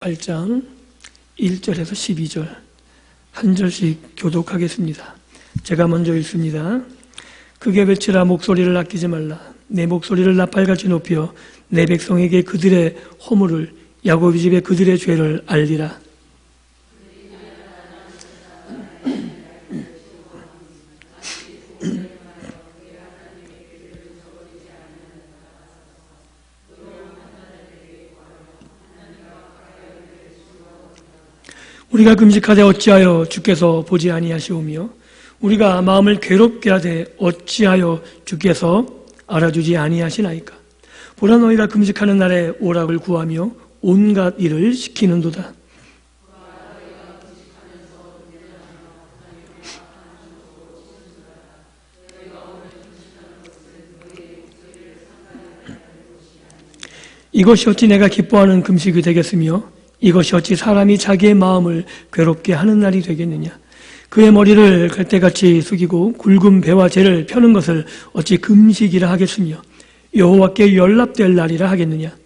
8장 1절에서 12절 한 절씩 교독하겠습니다. 제가 먼저 읽습니다. 크게 외치라. 목소리를 아끼지 말라. 내 목소리를 나팔같이 높여 내 백성에게 그들의 허물을, 야곱의 집에 그들의 죄를 알리라. 우리가 금식하되 어찌하여 주께서 보지 아니하시오며 우리가 마음을 괴롭게 하되 어찌하여 주께서 알아주지 아니하시나이까. 보라, 너희가 금식하는 날에 오락을 구하며 온갖 일을 시키는도다. 이것이 어찌 내가 기뻐하는 금식이 되겠으며 이것이 어찌 사람이 자기의 마음을 괴롭게 하는 날이 되겠느냐. 그의 머리를 갈대같이 숙이고 굵은 배와 재를 펴는 것을 어찌 금식이라 하겠으며 여호와께 연락될 날이라 하겠느냐.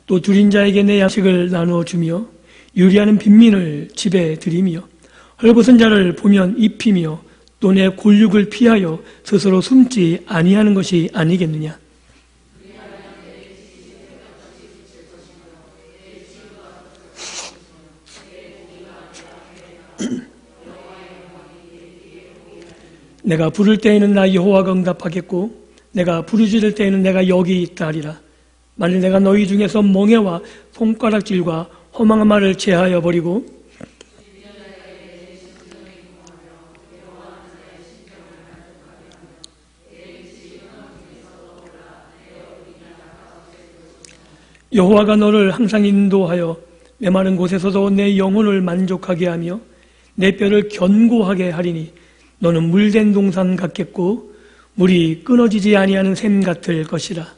또 줄인 자에게 내 양식을 나누어 주며 유리하는 빈민을 집에 들이며 헐벗은 자를 보면 입히며 또 내 골육을 피하여 스스로 숨지 아니하는 것이 아니겠느냐. 내가 부를 때에는 나 여호와가 응답하겠고 내가 부르짖을 때에는 내가 여기 있다 하리라. 만일 내가 너희 중에서 멍에와 손가락질과 허망한 말을 제하여 버리고 여호와가 너를 항상 인도하여 메마른 곳에서도 내 영혼을 만족하게 하며 내 뼈를 견고하게 하리니 너는 물된 동산 같겠고 물이 끊어지지 아니하는 샘 같을 것이라.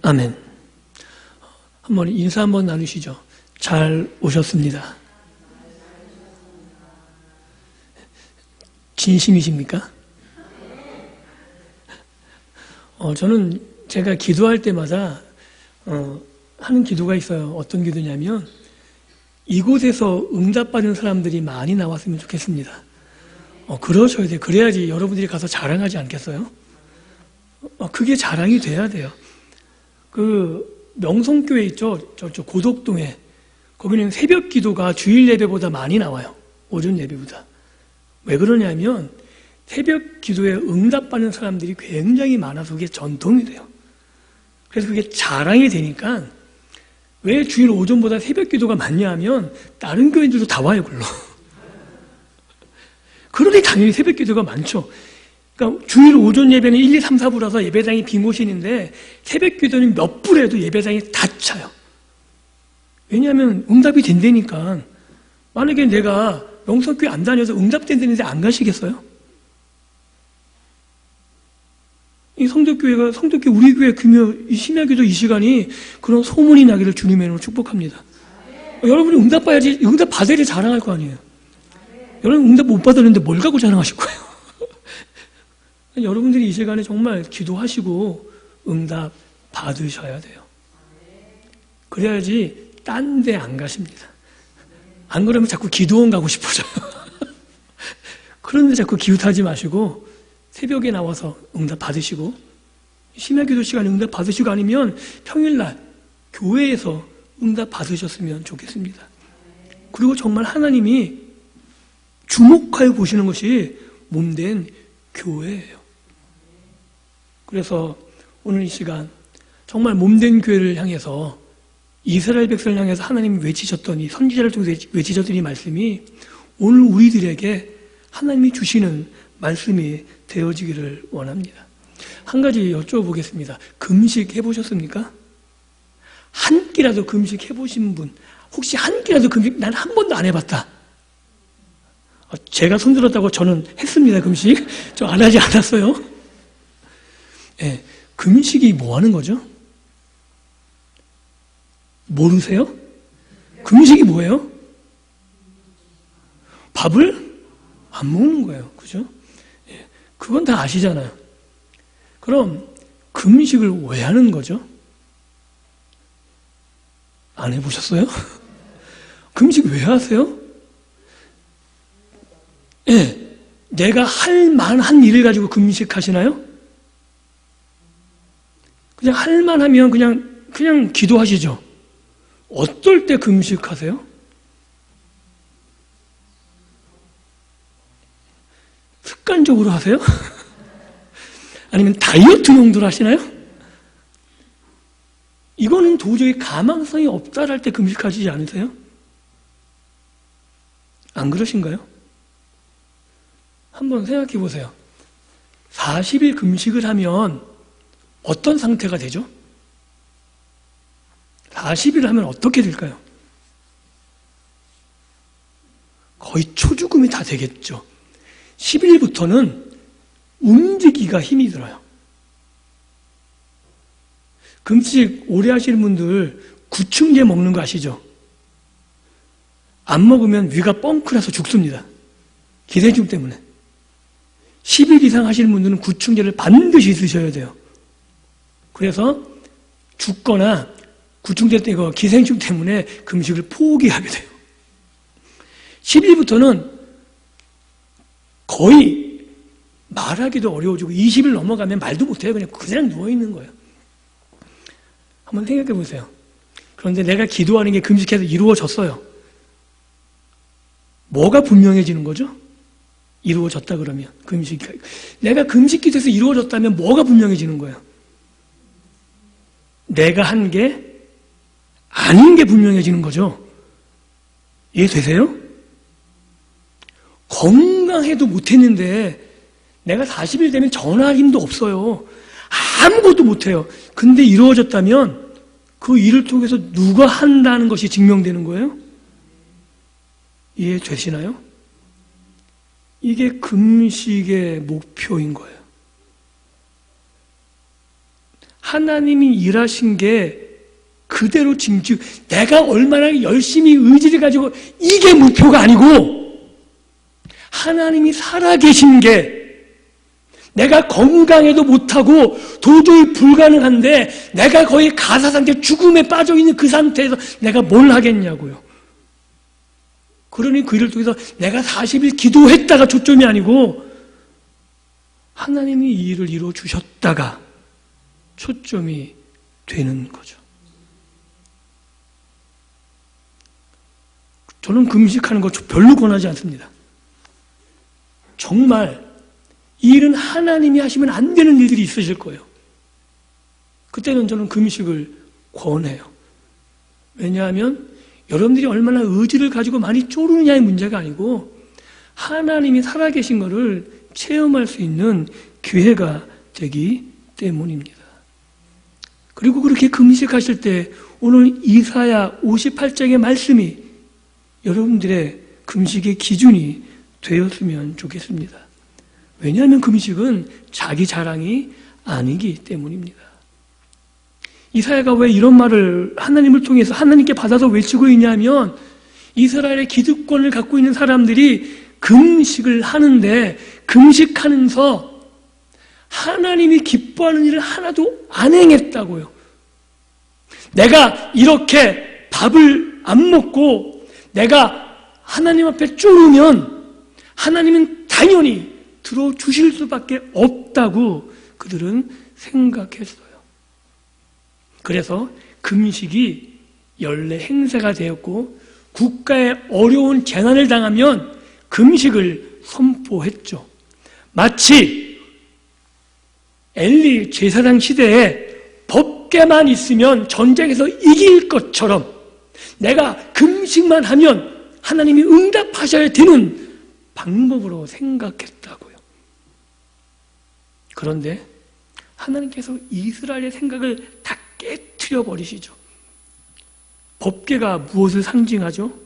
아멘. 한번 인사 한번 나누시죠. 잘 오셨습니다. 진심이십니까? 저는 제가 기도할 때마다 하는 기도가 있어요. 어떤 기도냐면 이곳에서 응답받은 사람들이 많이 나왔으면 좋겠습니다. 그러셔야 돼요. 그래야지 여러분들이 가서 자랑하지 않겠어요? 그게 자랑이 돼야 돼요. 명성교회 있죠? 저쪽 고덕동에. 거기는 새벽 기도가 주일 예배보다 많이 나와요. 오전 예배보다. 왜 그러냐면 새벽 기도에 응답받는 사람들이 굉장히 많아서 그게 전통이 돼요. 그래서 그게 자랑이 되니까 왜 주일 오전보다 새벽 기도가 많냐 하면 다른 교회들도 다 와요, 글로. 그러니 당연히 새벽 기도가 많죠. 그러니까 주일 오전 예배는 1, 2, 3, 4부라서 예배당이 빈 곳인데 새벽 기도는 몇 부라도 예배당이 다 차요. 왜냐하면 응답이 된다니까. 만약에 내가 명성교회 안 다녀서 응답된다는데 안 가시겠어요? 이 성덕교회 우리 교회 금요 심야기도 이 시간이 그런 소문이 나기를 주님의 이름으로 축복합니다. 여러분이 응답 받아야지 자랑할 거 아니에요. 여러분 응답 못 받았는데 뭘 갖고 자랑하실 거예요? 여러분들이 이 시간에 정말 기도하시고 응답 받으셔야 돼요. 그래야지 딴 데 안 가십니다. 안 그러면 자꾸 기도원 가고 싶어져요. 그런데 자꾸 기웃하지 마시고 새벽에 나와서 응답 받으시고 심야기도 시간에 응답 받으시고 아니면 평일날 교회에서 응답 받으셨으면 좋겠습니다. 그리고 정말 하나님이 주목하여 보시는 것이 몸된 교회예요. 그래서 오늘 이 시간 정말 몸된 교회를 향해서 이스라엘 백성을 향해서 하나님이 외치셨더니 선지자를 통해서 외치셨더니 말씀이 오늘 우리들에게 하나님이 주시는 말씀이 되어지기를 원합니다. 한 가지 여쭤보겠습니다. 금식 해보셨습니까? 한 끼라도 금식 해보신 분, 혹시 한 끼라도 금식 난 한 번도 안 해봤다. 제가 손들었다고 저는 했습니다, 금식. 저 안 하지 않았어요. 예, 금식이 뭐 하는 거죠? 모르세요? 금식이 뭐예요? 밥을 안 먹는 거예요. 그죠? 예, 그건 다 아시잖아요. 그럼 금식을 왜 하는 거죠? 안 해보셨어요? 금식 왜 하세요? 예, 내가 할 만한 일을 가지고 금식하시나요? 그냥 할 만하면 그냥 기도하시죠. 어떨 때 금식하세요? 습관적으로 하세요? 아니면 다이어트 용도로 하시나요? 이거는 도저히 가망성이 없다랄 때 금식하시지 않으세요? 안 그러신가요? 한번 생각해 보세요. 40일 금식을 하면 어떤 상태가 되죠? 40일 하면 어떻게 될까요? 거의 초죽음이 다 되겠죠. 10일부터는 움직이기가 힘이 들어요. 금식 오래 하시는 분들 구충제 먹는 거 아시죠? 안 먹으면 위가 뻥크나서 죽습니다. 기생충 때문에. 10일 이상 하시는 분들은 구충제를 반드시 드셔야 돼요. 그래서 죽거나 구충제 때 이거 기생충 때문에 금식을 포기하게 돼요. 10일부터는 거의 말하기도 어려워지고 20일 넘어가면 말도 못해요. 그냥 누워있는 거예요. 한번 생각해 보세요. 그런데 내가 기도하는 게 금식해서 이루어졌어요. 뭐가 분명해지는 거죠? 이루어졌다 그러면 내가 금식 기도해서 이루어졌다면 뭐가 분명해지는 거예요? 내가 한 게 아닌 게 분명해지는 거죠. 이해되세요? 건강해도 못했는데 내가 40일 되면 전화할 힘도 없어요. 아무것도 못해요. 근데 이루어졌다면 그 일을 통해서 누가 한다는 것이 증명되는 거예요? 이해되시나요? 이게 금식의 목표인 거예요. 하나님이 일하신 게 그대로 내가 얼마나 열심히 의지를 가지고 이게 목표가 아니고 하나님이 살아계신 게 내가 건강해도 못하고 도저히 불가능한데 내가 거의 가사 상태 죽음에 빠져있는 그 상태에서 내가 뭘 하겠냐고요. 그러니 그 일을 통해서 내가 40일 기도했다가 초점이 아니고 하나님이 이 일을 이루어주셨다가 초점이 되는 거죠. 저는 금식하는 거 별로 권하지 않습니다. 정말 이 일은 하나님이 하시면 안 되는 일들이 있으실 거예요. 그때는 저는 금식을 권해요. 왜냐하면 여러분들이 얼마나 의지를 가지고 많이 쪼르느냐의 문제가 아니고 하나님이 살아계신 것을 체험할 수 있는 기회가 되기 때문입니다. 그리고 그렇게 금식하실 때 오늘 이사야 58장의 말씀이 여러분들의 금식의 기준이 되었으면 좋겠습니다. 왜냐하면 금식은 자기 자랑이 아니기 때문입니다. 이사야가 왜 이런 말을 하나님을 통해서 하나님께 받아서 외치고 있냐면 이스라엘의 기득권을 갖고 있는 사람들이 금식을 하는데 금식하면서 하나님이 기뻐하는 일을 하나도 안 행했다고요. 내가 이렇게 밥을 안 먹고 내가 하나님 앞에 쪼르면 하나님은 당연히 들어주실 수밖에 없다고 그들은 생각했어요. 그래서 금식이 연례 행사가 되었고 국가에 어려운 재난을 당하면 금식을 선포했죠. 마치 엘리 제사장 시대에 법궤만 있으면 전쟁에서 이길 것처럼 내가 금식만 하면 하나님이 응답하셔야 되는 방법으로 생각했다고요. 그런데 하나님께서 이스라엘의 생각을 다 깨트려 버리시죠. 법궤가 무엇을 상징하죠?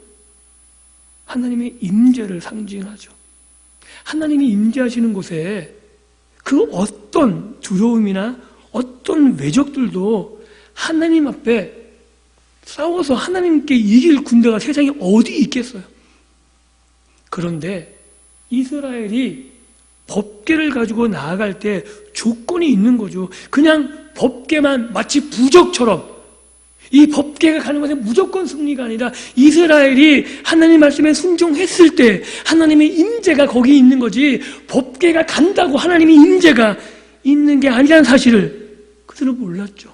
하나님의 임재를 상징하죠. 하나님이 임재하시는 곳에 그 어떤 두려움이나 어떤 외적들도 하나님 앞에 싸워서 하나님께 이길 군대가 세상에 어디 있겠어요? 그런데 이스라엘이 법궤를 가지고 나아갈 때 조건이 있는 거죠. 그냥 법궤만 마치 부적처럼 이 법궤가 가는 것은 무조건 승리가 아니라 이스라엘이 하나님 말씀에 순종했을 때 하나님의 임재가 거기 있는 거지, 법궤가 간다고 하나님의 임재가 있는 게 아니라는 사실을 그들은 몰랐죠.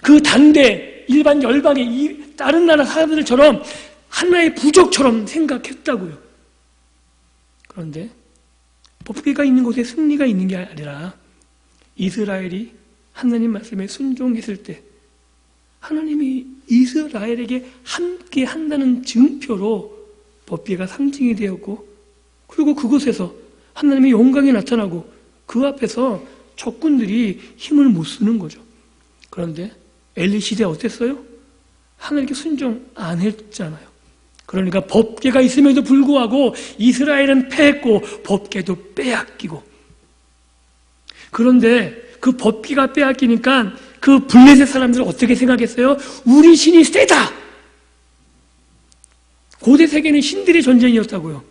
그 당대 일반 열방의 다른 나라 사람들처럼 하나의 부적처럼 생각했다고요. 그런데 법궤가 있는 곳에 승리가 있는 게 아니라 이스라엘이 하나님 말씀에 순종했을 때 하나님이 이스라엘에게 함께 한다는 증표로 법궤가 상징이 되었고, 그리고 그곳에서 하나님의 영광이 나타나고 그 앞에서 적군들이 힘을 못 쓰는 거죠. 그런데 엘리 시대 어땠어요? 하나님께 순종 안 했잖아요. 그러니까 법궤가 있음에도 불구하고 이스라엘은 패했고 법궤도 빼앗기고, 그런데 그 법궤가 빼앗기니까 그 블레셋 사람들은 어떻게 생각했어요? 우리 신이 세다! 고대 세계는 신들의 전쟁이었다고요.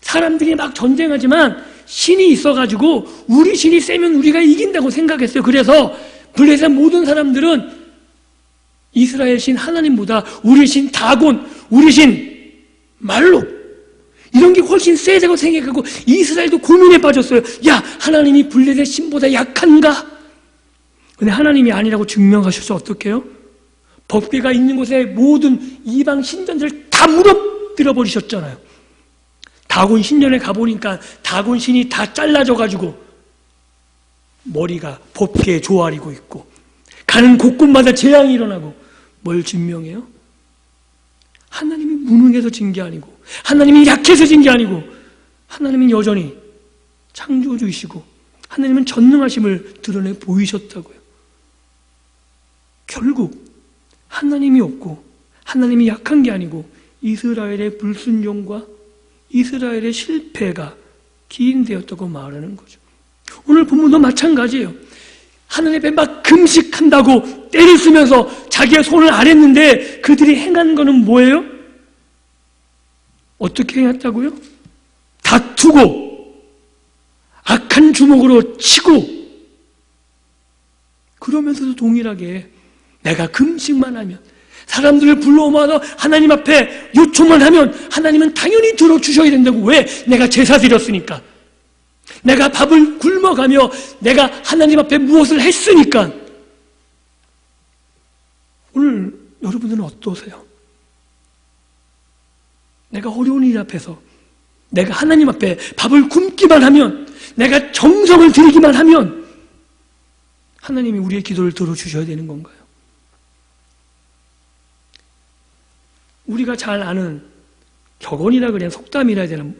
사람들이 막 전쟁하지만 신이 있어가지고 우리 신이 세면 우리가 이긴다고 생각했어요. 그래서 블레셋 모든 사람들은 이스라엘 신 하나님보다 우리 신 다곤, 우리 신 말록, 이런 게 훨씬 세다고 생각하고 이스라엘도 고민에 빠졌어요. 야, 하나님이 블레셋 신보다 약한가? 근데 하나님이 아니라고 증명하셔서 어떻게 해요? 법궤가 있는 곳에 모든 이방 신전들을 다 무너뜨려 버리셨잖아요. 다곤 신전에 가보니까 다곤 신이 다 잘라져가지고 머리가 법궤에 조아리고 있고 가는 곳곳마다 재앙이 일어나고, 뭘 증명해요? 하나님이 무능해서 진 게 아니고 하나님이 약해서 진 게 아니고 하나님은 여전히 창조주이시고 하나님은 전능하심을 드러내 보이셨다고요. 결국 하나님이 없고 하나님이 약한 게 아니고 이스라엘의 불순종과 이스라엘의 실패가 기인되었다고 말하는 거죠. 오늘 본문도 마찬가지예요. 하나님 앞에 막 금식한다고 때를 쓰면서 자기의 손을 안 했는데 그들이 행한 거는 뭐예요? 어떻게 행했다고요? 다투고 악한 주먹으로 치고, 그러면서도 동일하게 내가 금식만 하면, 사람들을 불러모아서 하나님 앞에 요청만 하면 하나님은 당연히 들어주셔야 된다고. 왜? 내가 제사 드렸으니까, 내가 밥을 굶어가며 내가 하나님 앞에 무엇을 했으니까. 오늘 여러분들은 어떠세요? 내가 어려운 일 앞에서 내가 하나님 앞에 밥을 굶기만 하면, 내가 정성을 들이기만 하면 하나님이 우리의 기도를 들어주셔야 되는 건가요? 우리가 잘 아는 격언이라 그래야 속담이라 해야 되나,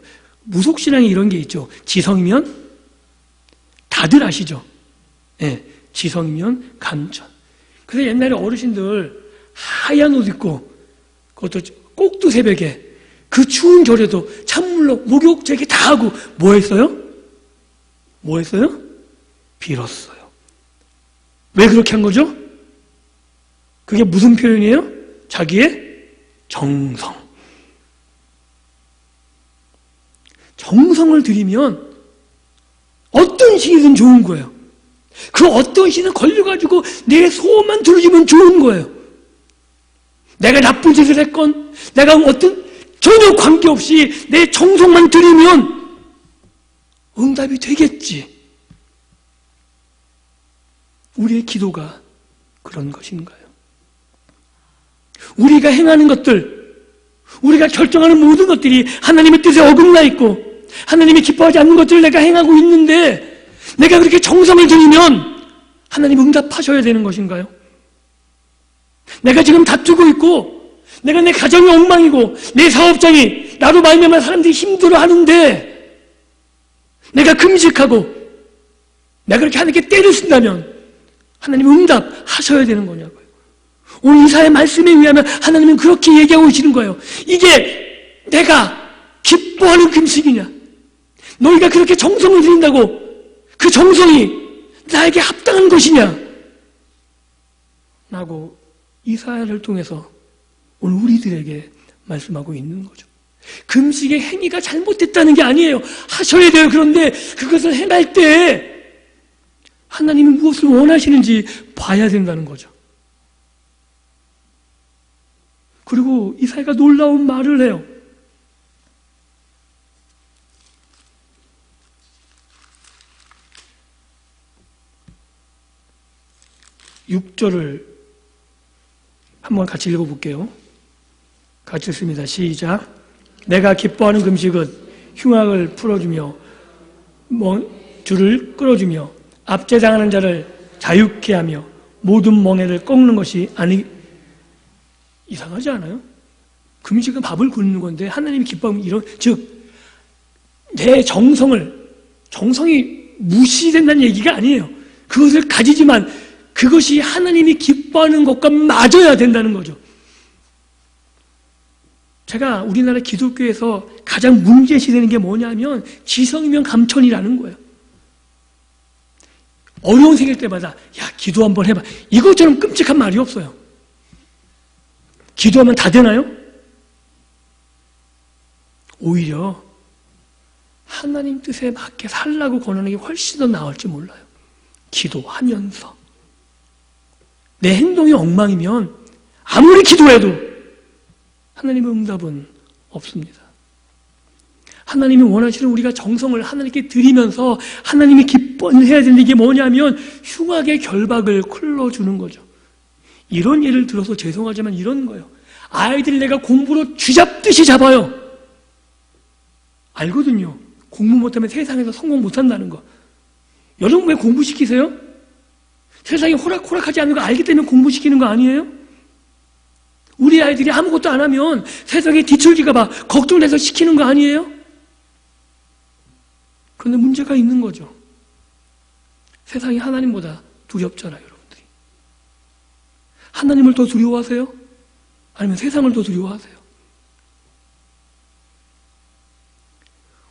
무속신앙에 이런 게 있죠. 지성이면, 다들 아시죠? 네, 지성이면 감천. 그래서 옛날에 어르신들 하얀 옷 입고, 그것도 꼭두 새벽에 그 추운 겨울에도 찬물로 목욕 제기 다 하고 뭐 했어요? 뭐 했어요? 빌었어요. 왜 그렇게 한 거죠? 그게 무슨 표현이에요? 자기의 정성. 정성을 들이면 어떤 신이든 좋은 거예요. 그 어떤 신은 걸려가지고 내 소원만 들어주면 좋은 거예요. 내가 나쁜 짓을 했건 내가 어떤 전혀 관계없이 내 정성만 들이면 응답이 되겠지. 우리의 기도가 그런 것인가요? 우리가 행하는 것들, 우리가 결정하는 모든 것들이 하나님의 뜻에 어긋나 있고 하나님이 기뻐하지 않는 것들을 내가 행하고 있는데 내가 그렇게 정성을 들이면 하나님 응답하셔야 되는 것인가요? 내가 지금 다투고 있고 내가 내 가정이 엉망이고 내 사업장이 나로 말미암아 사람들이 힘들어하는데 내가 금식하고 내가 그렇게 하나님께 때를 쓴다면 하나님 응답하셔야 되는 거냐고요. 오늘 이사의 말씀에 의하면 하나님은 그렇게 얘기하고 계시는 거예요. 이게 내가 기뻐하는 금식이냐? 너희가 그렇게 정성을 들인다고 그 정성이 나에게 합당한 것이냐? 라고 이사야를 통해서 오늘 우리들에게 말씀하고 있는 거죠. 금식의 행위가 잘못됐다는 게 아니에요. 하셔야 돼요. 그런데 그것을 행할 때 하나님이 무엇을 원하시는지 봐야 된다는 거죠. 그리고 이사야가 놀라운 말을 해요. 6절을 한번 같이 읽어볼게요. 같이 읽습니다. 시작. 내가 기뻐하는 금식은 흉악을 풀어주며 줄을 끌어주며 압제당하는 자를 자유케 하며 모든 멍에를 꺾는 것이 아니. 이상하지 않아요? 금식은 밥을 굶는 건데 하나님이 기뻐하면 이런, 즉 내 정성이 무시된다는 얘기가 아니에요. 그것을 가지지만 그것이 하나님이 기뻐하는 것과 맞아야 된다는 거죠. 제가 우리나라 기독교에서 가장 문제시되는 게 뭐냐면 지성이면 감천이라는 거예요. 어려운 생길 때마다 야 기도 한번 해봐. 이것처럼 끔찍한 말이 없어요. 기도하면 다 되나요? 오히려 하나님 뜻에 맞게 살라고 권하는 게 훨씬 더 나을지 몰라요. 기도하면서 내 행동이 엉망이면 아무리 기도해도 하나님의 응답은 없습니다. 하나님이 원하시는 우리가 정성을 하나님께 드리면서 하나님이 기뻐해야 되는 게 뭐냐면 흉악의 결박을 클러주는 거죠. 이런 예를 들어서 죄송하지만 이런 거예요. 아이들 내가 공부로 쥐잡듯이 잡아요. 알거든요. 공부 못하면 세상에서 성공 못한다는 거. 여러분 왜 공부시키세요? 세상이 호락호락하지 않는 거 알기 때문에 공부시키는 거 아니에요? 우리 아이들이 아무것도 안 하면 세상에 뒤처질까 봐 걱정돼서 시키는 거 아니에요? 그런데 문제가 있는 거죠. 세상이 하나님보다 두렵잖아요, 여러분들이. 하나님을 더 두려워하세요? 아니면 세상을 더 두려워하세요?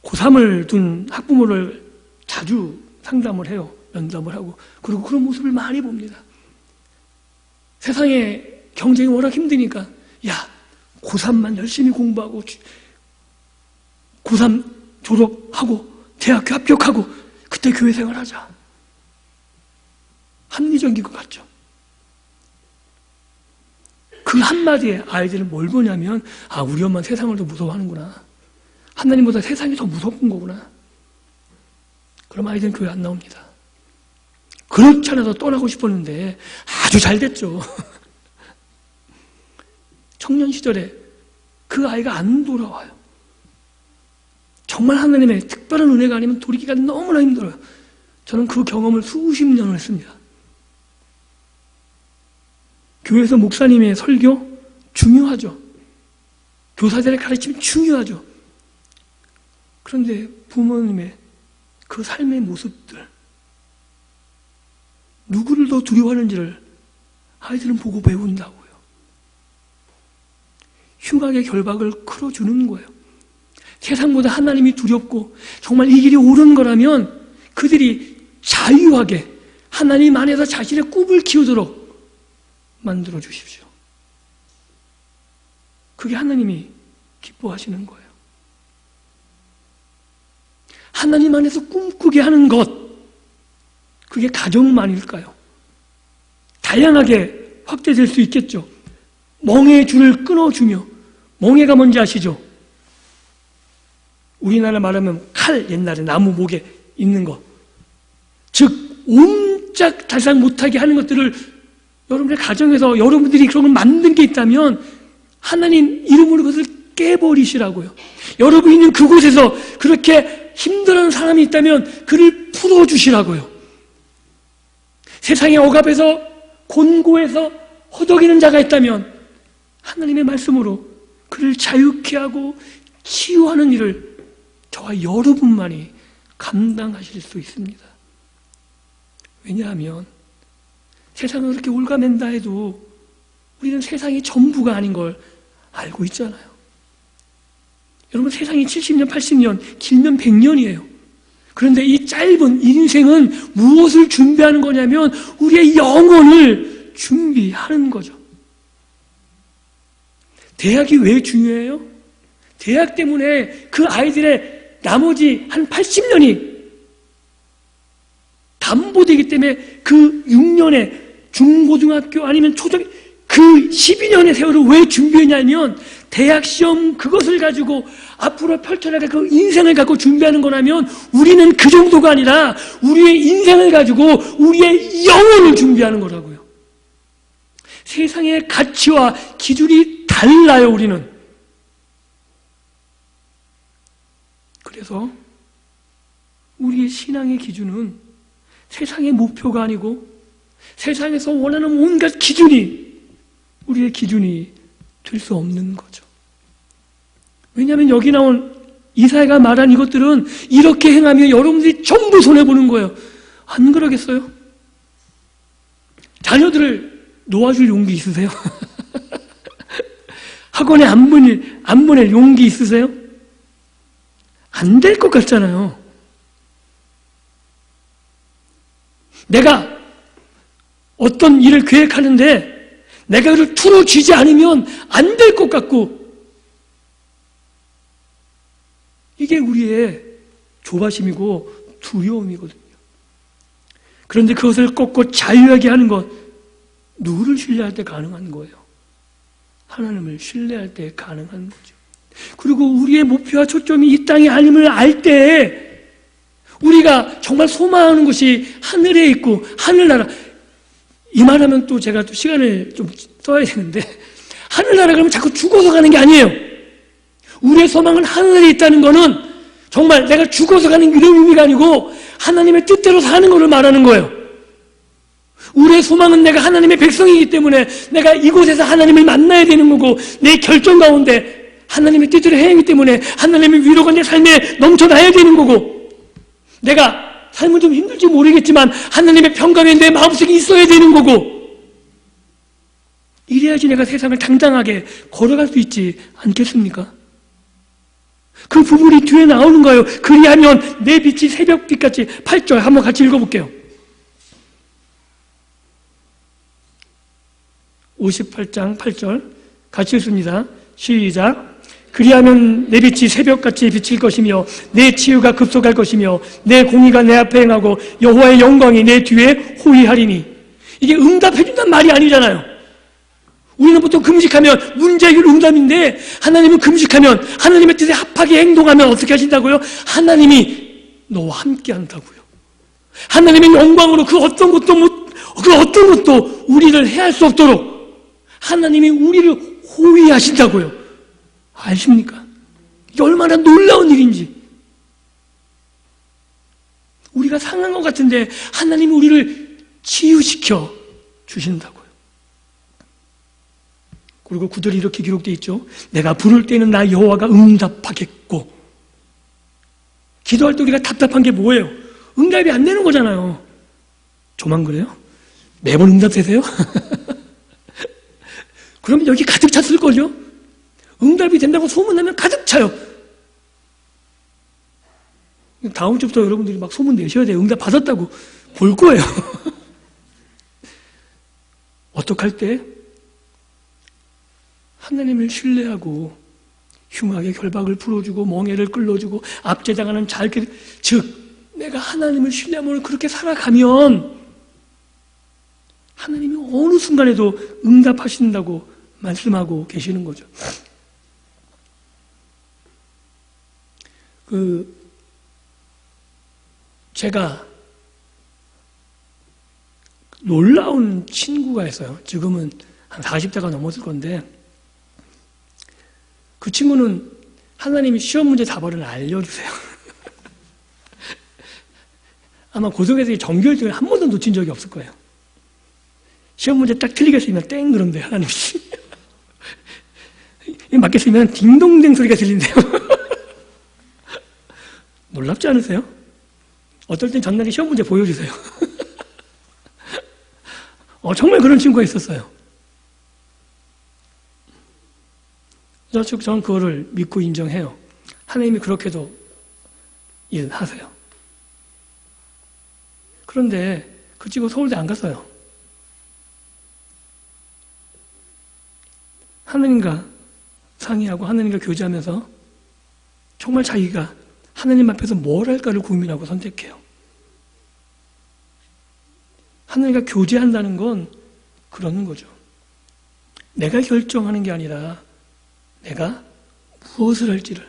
고3을 둔 학부모를 자주 상담을 해요. 면담을 하고. 그리고 그런 모습을 많이 봅니다. 세상에 경쟁이 워낙 힘드니까 야, 고3만 열심히 공부하고 고3 졸업하고 대학교 합격하고 그때 교회 생활하자. 합리적인 것 같죠. 그 한마디에 아이들은 뭘 보냐면 아, 우리 엄마는 세상을 더 무서워하는구나. 하나님보다 세상이 더 무섭은 거구나. 그럼 아이들은 교회 안 나옵니다. 그렇지 않아서 떠나고 싶었는데 아주 잘 됐죠. 청년 시절에 그 아이가 안 돌아와요. 정말 하나님의 특별한 은혜가 아니면 돌이키기가 너무나 힘들어요. 저는 그 경험을 수십 년을 했습니다. 교회에서 목사님의 설교 중요하죠. 교사들의 가르침 중요하죠. 그런데 부모님의 그 삶의 모습들, 누구를 더 두려워하는지를 아이들은 보고 배운다고요. 흉악의 결박을 끌어주는 거예요. 세상보다 하나님이 두렵고 정말 이 길이 옳은 거라면 그들이 자유하게 하나님 안에서 자신의 꿈을 키우도록 만들어 주십시오. 그게 하나님이 기뻐하시는 거예요. 하나님 안에서 꿈꾸게 하는 것, 그게 가정만일까요? 다양하게 확대될 수 있겠죠. 멍에의 줄을 끊어주며, 멍에가 뭔지 아시죠? 우리나라 말하면 칼, 옛날에 나무 목에 있는 거. 즉 옴짝 달싹 못하게 하는 것들을 여러분의 가정에서 여러분들이 그런 걸 만든 게 있다면 하나님 이름으로 그것을 깨버리시라고요. 여러분이 있는 그곳에서 그렇게 힘들어하는 사람이 있다면 그를 풀어주시라고요. 세상의 억압에서 곤고해서 허덕이는 자가 있다면 하나님의 말씀으로 그를 자유케 하고 치유하는 일을 저와 여러분만이 감당하실 수 있습니다. 왜냐하면 세상을 그렇게 올가맨다 해도 우리는 세상이 전부가 아닌 걸 알고 있잖아요. 여러분 세상이 70년, 80년, 길면 100년이에요. 그런데 이 짧은 인생은 무엇을 준비하는 거냐면 우리의 영혼을 준비하는 거죠. 대학이 왜 중요해요? 대학 때문에 그 아이들의 나머지 한 80년이 담보되기 때문에 그 6년의 중고등학교 아니면 초등 그 12년의 세월을 왜 준비했냐면 대학 시험 그것을 가지고 앞으로 펼쳐나갈 그 인생을 갖고 준비하는 거라면 우리는 그 정도가 아니라 우리의 인생을 가지고 우리의 영혼을 준비하는 거라고요. 세상의 가치와 기준이 달라요, 우리는. 그래서 우리의 신앙의 기준은 세상의 목표가 아니고 세상에서 원하는 온갖 기준이 우리의 기준이 될 수 없는 거죠. 왜냐하면 여기 나온 이사야가 말한 이것들은 이렇게 행하면 여러분들이 전부 손해보는 거예요. 안 그러겠어요? 자녀들을 놓아줄 용기 있으세요? 학원에 안 보낼 용기 있으세요? 안 될 것 같잖아요. 내가 어떤 일을 계획하는데 내가 그를 틀어쥐지 않으면 안 될 것 같고 이게 우리의 조바심이고 두려움이거든요. 그런데 그것을 꺾고 자유하게 하는 것 누구를 신뢰할 때 가능한 거예요? 하나님을 신뢰할 때 가능한 거죠. 그리고 우리의 목표와 초점이 이 땅이 아님을 알 때 우리가 정말 소망하는 것이 하늘에 있고 하늘나라 이 말하면 또 제가 또 시간을 좀 써야 되는데 하늘나라 그러면 자꾸 죽어서 가는 게 아니에요. 우리의 소망은 하늘에 있다는 거는 정말 내가 죽어서 가는 이런 의미가 아니고 하나님의 뜻대로 사는 것을 말하는 거예요. 우리의 소망은 내가 하나님의 백성이기 때문에 내가 이곳에서 하나님을 만나야 되는 거고 내 결정 가운데 하나님의 뜻대로 해야 하기 때문에 하나님의 위로가 내 삶에 넘쳐나야 되는 거고 내가 삶은 좀 힘들지 모르겠지만 하나님의 평강이 내 마음속에 있어야 되는 거고 이래야지 내가 세상을 당당하게 걸어갈 수 있지 않겠습니까? 그 부분이 뒤에 나오는 거예요. 그리하면 내 빛이 새벽빛같이 8절 한번 같이 읽어볼게요. 58장 8절 같이 읽습니다. 시작. 그리하면 내 빛이 새벽같이 비칠 것이며 내 치유가 급속할 것이며 내 공의가 내 앞에 행하고 여호와의 영광이 내 뒤에 호위하리니. 이게 응답해준단 말이 아니잖아요. 우리는 보통 금식하면 문제 해결 응답인데 하나님은 금식하면 하나님의 뜻에 합하게 행동하면 어떻게 하신다고요? 하나님이 너와 함께 한다고요. 하나님의 영광으로 그 어떤 것도 우리를 해할 수 없도록 하나님이 우리를 호위하신다고요. 아십니까? 이게 얼마나 놀라운 일인지. 우리가 상한 것 같은데 하나님이 우리를 치유시켜 주신다고요. 그리고 구절이 이렇게 기록되어 있죠. 내가 부를 때는 나 여호와가 응답하겠고. 기도할 때 우리가 답답한 게 뭐예요? 응답이 안 되는 거잖아요. 저만 그래요? 매번 응답되세요? 그럼 여기 가득 찼을걸요? 응답이 된다고 소문나면 가득 차요. 다음 주부터 여러분들이 막 소문 내셔야 돼요. 응답 받았다고 볼 거예요. 어떡할 때? 하나님을 신뢰하고 흉악의 결박을 풀어주고 멍에를 끌어주고 압제당하는 잘 즉 내가 하나님을 신뢰하면 그렇게 살아가면 하나님이 어느 순간에도 응답하신다고 말씀하고 계시는 거죠. 제가 놀라운 친구가 있어요. 지금은 한 40대가 넘었을 건데 그 친구는 하나님이 시험 문제 답을 알려주세요. 아마 고등에서 정규 1등을 한 번도 놓친 적이 없을 거예요. 시험 문제 딱 틀리게 쓰면 땡 그런데 하나님이 맞게 쓰면 딩동댕 소리가 들린대요. 놀랍지 않으세요? 어떨 땐 전날에 시험 문제 보여주세요. 정말 그런 친구가 있었어요. 저는 그거를 믿고 인정해요. 하나님이 그렇게도 일하세요. 그런데 그 친구 서울대 안 갔어요. 하나님과 상의하고 하나님과 교제하면서 정말 자기가 하나님 앞에서 뭘 할까를 고민하고 선택해요. 하나님과 교제한다는 건 그러는 거죠. 내가 결정하는 게 아니라 내가 무엇을 할지를.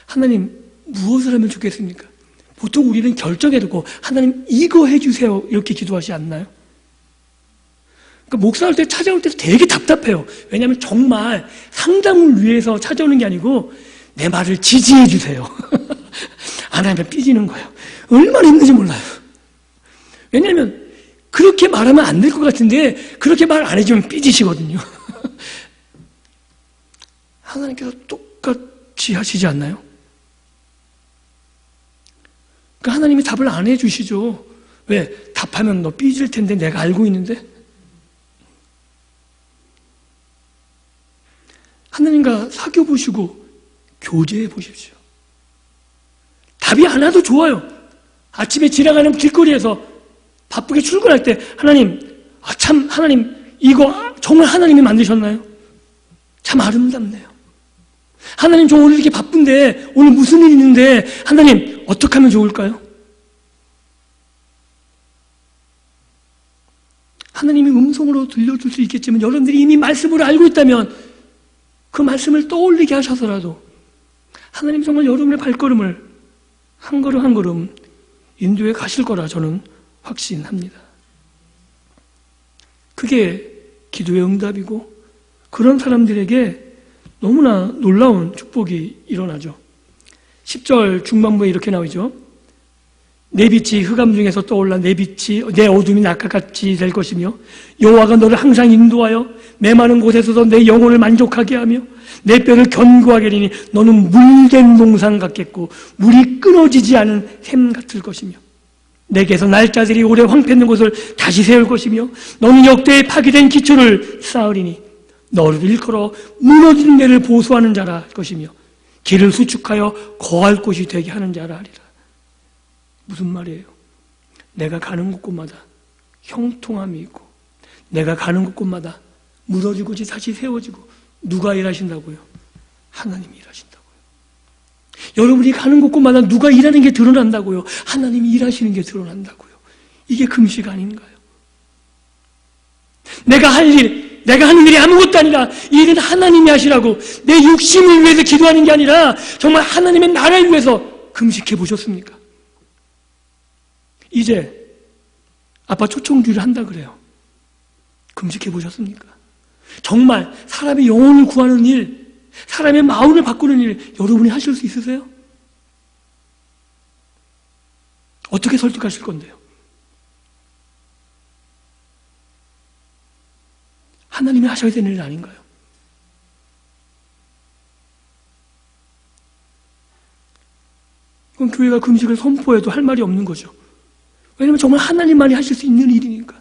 하나님 무엇을 하면 좋겠습니까? 보통 우리는 결정해두고 하나님 이거 해주세요 이렇게 기도하지 않나요? 그러니까 목사할 때 찾아올 때 되게 답답해요. 왜냐하면 정말 상담을 위해서 찾아오는 게 아니고 내 말을 지지해 주세요. 안 하면 삐지는 거예요. 얼마나 힘든지 몰라요. 왜냐하면 그렇게 말하면 안 될 것 같은데 그렇게 말 안 해주면 삐지시거든요. 하나님께서 똑같이 하시지 않나요? 그러니까 하나님이 답을 안 해주시죠. 왜? 답하면 너 삐질 텐데 내가 알고 있는데. 하나님과 사귀어 보시고 교제해 보십시오. 답이 안 와도 좋아요. 아침에 지나가는 길거리에서 바쁘게 출근할 때 하나님, 참 하나님 이거 정말 하나님이 만드셨나요? 참 아름답네요. 하나님 저 오늘 이렇게 바쁜데 오늘 무슨 일이 있는데 하나님 어떻게 하면 좋을까요? 하나님이 음성으로 들려줄 수 있겠지만 여러분들이 이미 말씀을 알고 있다면 그 말씀을 떠올리게 하셔서라도 하나님 정말 여러분의 발걸음을 한 걸음 한 걸음 인도해 가실 거라 저는 확신합니다. 그게 기도의 응답이고 그런 사람들에게 너무나 놀라운 축복이 일어나죠. 10절 중반부에 이렇게 나오죠. 내 빛이 흑암 중에서 떠올라 내 빛이 내 어둠이 낙하같이 될 것이며 여호와가 너를 항상 인도하여 메마른 곳에서도 내 영혼을 만족하게 하며 내 뼈를 견고하게 하리니 너는 물된 동산 같겠고 물이 끊어지지 않은 샘 같을 것이며 내게서 날짜들이 오래 황폐했는 곳을 다시 세울 것이며 너는 역대에 파괴된 기초를 쌓으리니 너를 일컬어 무너진 데를 보수하는 자라 할 것이며 길을 수축하여 거할 곳이 되게 하는 자라 하리라. 무슨 말이에요? 내가 가는 곳곳마다 형통함이 있고 내가 가는 곳곳마다 무너지고 다시 세워지고 누가 일하신다고요? 하나님이 일하신다고요. 여러분이 가는 곳곳마다 누가 일하는 게 드러난다고요? 하나님이 일하시는 게 드러난다고요. 이게 금식 아닌가요? 내가 하는 일이 아무것도 아니라 이 일은 하나님이 하시라고 내 육심을 위해서 기도하는 게 아니라 정말 하나님의 나라를 위해서 금식해 보셨습니까? 이제 아빠 초청주의를 한다 그래요. 금식해 보셨습니까? 정말 사람의 영혼을 구하는 일, 사람의 마음을 바꾸는 일 여러분이 하실 수 있으세요? 어떻게 설득하실 건데요? 하나님이 하셔야 되는 일 아닌가요? 그럼 교회가 금식을 선포해도 할 말이 없는 거죠. 왜냐하면 정말 하나님만이 하실 수 있는 일이니까.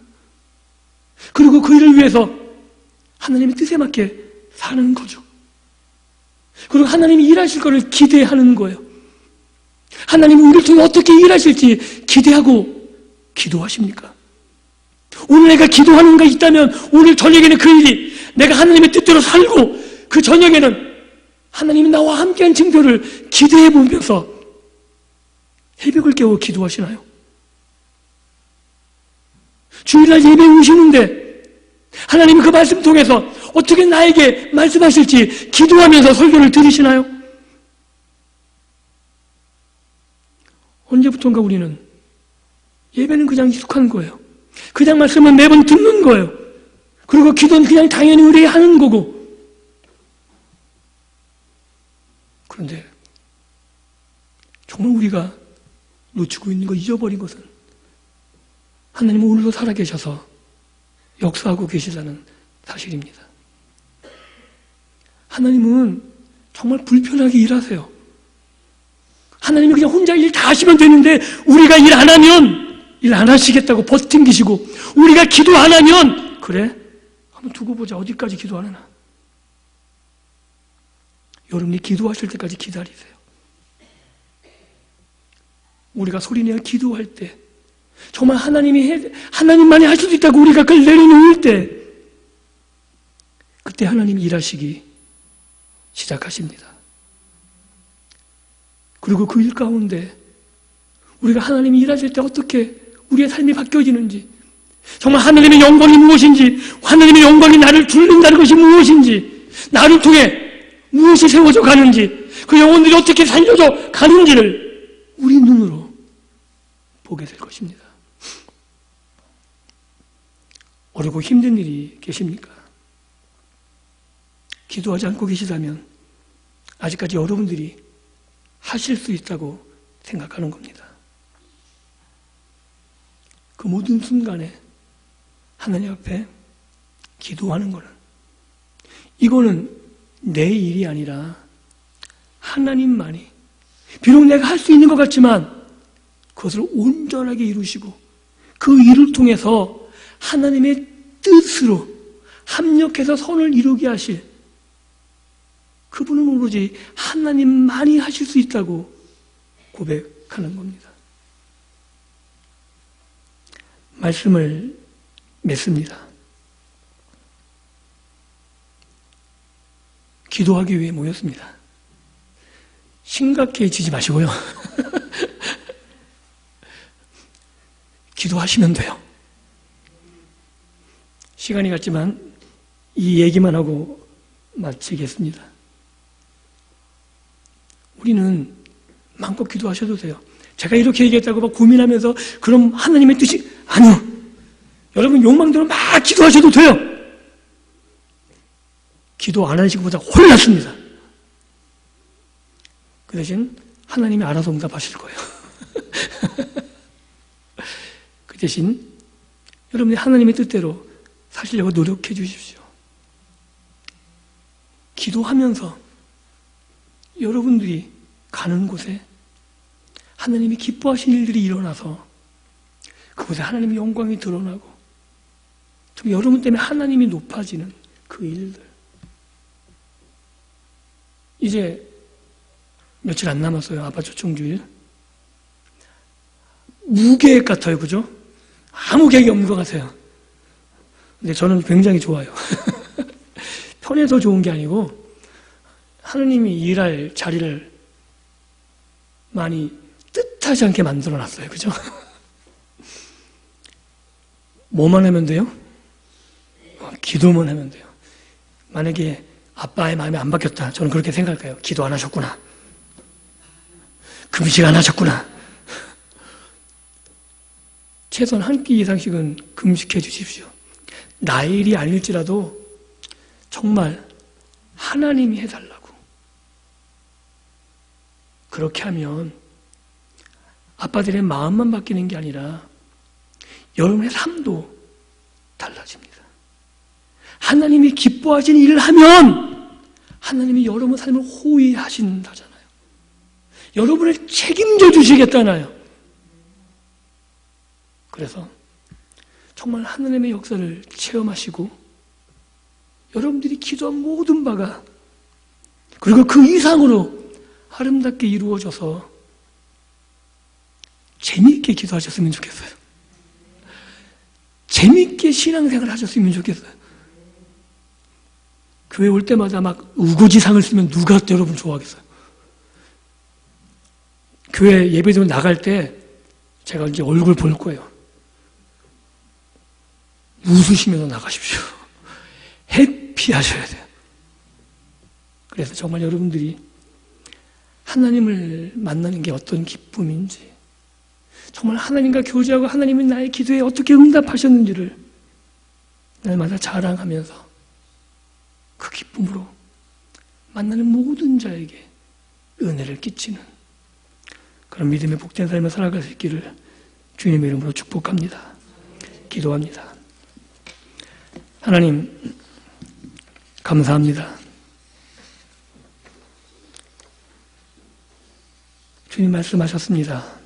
그리고 그 일을 위해서 하나님의 뜻에 맞게 사는 거죠. 그리고 하나님이 일하실 것을 기대하는 거예요. 하나님이 우리를 통해 어떻게 일하실지 기대하고 기도하십니까? 오늘 내가 기도하는 게 있다면 오늘 저녁에는 그 일이 내가 하나님의 뜻대로 살고 그 저녁에는 하나님이 나와 함께한 징표를 기대해 보면서 새벽을 깨워 기도하시나요? 주일날 예배 오시는데 하나님이 그 말씀 통해서 어떻게 나에게 말씀하실지 기도하면서 설교를 들으시나요? 언제부턴가 우리는 예배는 그냥 익숙한 거예요. 그냥 말씀은 매번 듣는 거예요. 그리고 기도는 그냥 당연히 우리가 하는 거고. 그런데 정말 우리가 놓치고 있는 거, 잊어버린 것은 하나님은 오늘도 살아계셔서 역사하고 계시다는 사실입니다. 하나님은 정말 불편하게 일하세요. 하나님이 그냥 혼자 일 다 하시면 되는데 우리가 일 안 하면 일 안 하시겠다고 버팅기시고 우리가 기도 안 하면 그래? 한번 두고 보자. 어디까지 기도하려나? 여러분이 기도하실 때까지 기다리세요. 우리가 소리내어 기도할 때, 정말 하나님만이 할 수도 있다고 우리가 그걸 내려놓을 때, 그때 하나님이 일하시기 시작하십니다. 그리고 그 일 가운데 우리가 하나님이 일하실 때 어떻게 우리의 삶이 바뀌어지는지, 정말 하나님의 영광이 무엇인지, 하나님의 영광이 나를 둘른다는 것이 무엇인지, 나를 통해 무엇이 세워져 가는지, 그 영혼들이 어떻게 살려져 가는지를 우리 눈으로 보게 될 것입니다. 어렵고 힘든 일이 계십니까? 기도하지 않고 계시다면 아직까지 여러분들이 하실 수 있다고 생각하는 겁니다. 그 모든 순간에 하나님 앞에 기도하는 것은, 이거는 내 일이 아니라 하나님만이, 비록 내가 할 수 있는 것 같지만 그것을 온전하게 이루시고 그 일을 통해서 하나님의 뜻으로 합력해서 선을 이루게 하실, 그분은 오로지 하나님만이 하실 수 있다고 고백하는 겁니다. 말씀을 맺습니다. 기도하기 위해 모였습니다. 심각해지지 마시고요. 기도하시면 돼요. 시간이 갔지만 이 얘기만 하고 마치겠습니다. 우리는 마음껏 기도하셔도 돼요. 제가 이렇게 얘기했다고 막 고민하면서 그럼 하나님의 뜻이, 아니요. 여러분 욕망대로 막 기도하셔도 돼요. 기도 안 하시는 것보다 훨씬 낫습니다. 그 대신 하나님이 알아서 응답하실 거예요. 그 대신 여러분이 하나님의 뜻대로 사시려고 노력해 주십시오. 기도하면서 여러분들이 가는 곳에 하나님이 기뻐하시는 일들이 일어나서 그곳에 하나님의 영광이 드러나고 여러분 때문에 하나님이 높아지는 그 일들. 이제 며칠 안 남았어요. 아빠 초청주일. 무계획 같아요. 그죠? 아무 계획이 없는 것 같아요. 근데 저는 굉장히 좋아요. 편해서 좋은 게 아니고 하느님이 일할 자리를 많이 뜻하지 않게 만들어놨어요. 그죠? 뭐만 하면 돼요? 기도만 하면 돼요. 만약에 아빠의 마음이 안 바뀌었다. 저는 그렇게 생각해요. 기도 안 하셨구나. 금식 안 하셨구나. 최소한 한 끼 이상씩은 금식해 주십시오. 나의 일이 아닐지라도 정말 하나님이 해달라고. 그렇게 하면 아빠들의 마음만 바뀌는 게 아니라 여러분의 삶도 달라집니다. 하나님이 기뻐하시는 일을 하면 하나님이 여러분 삶을 호의해 하신다잖아요. 여러분을 책임져 주시겠다나요. 그래서 정말 하나님의 역사를 체험하시고 여러분들이 기도한 모든 바가 그리고 그 이상으로 아름답게 이루어져서 재미있게 기도하셨으면 좋겠어요. 재미있게 신앙생활 하셨으면 좋겠어요. 교회 올 때마다 막 우거지상을 쓰면 누가 여러분 좋아하겠어요? 교회 예배드리고 나갈 때 제가 이제 얼굴 볼 거예요. 웃으시면서 나가십시오. 해피하셔야 돼요. 그래서 정말 여러분들이 하나님을 만나는 게 어떤 기쁨인지, 정말 하나님과 교제하고 하나님이 나의 기도에 어떻게 응답하셨는지를 날마다 자랑하면서 그 기쁨으로 만나는 모든 자에게 은혜를 끼치는 그런 믿음의 복된 삶을 살아갈 수 있기를 주님의 이름으로 축복합니다. 기도합니다. 하나님, 감사합니다. 주님 말씀하셨습니다.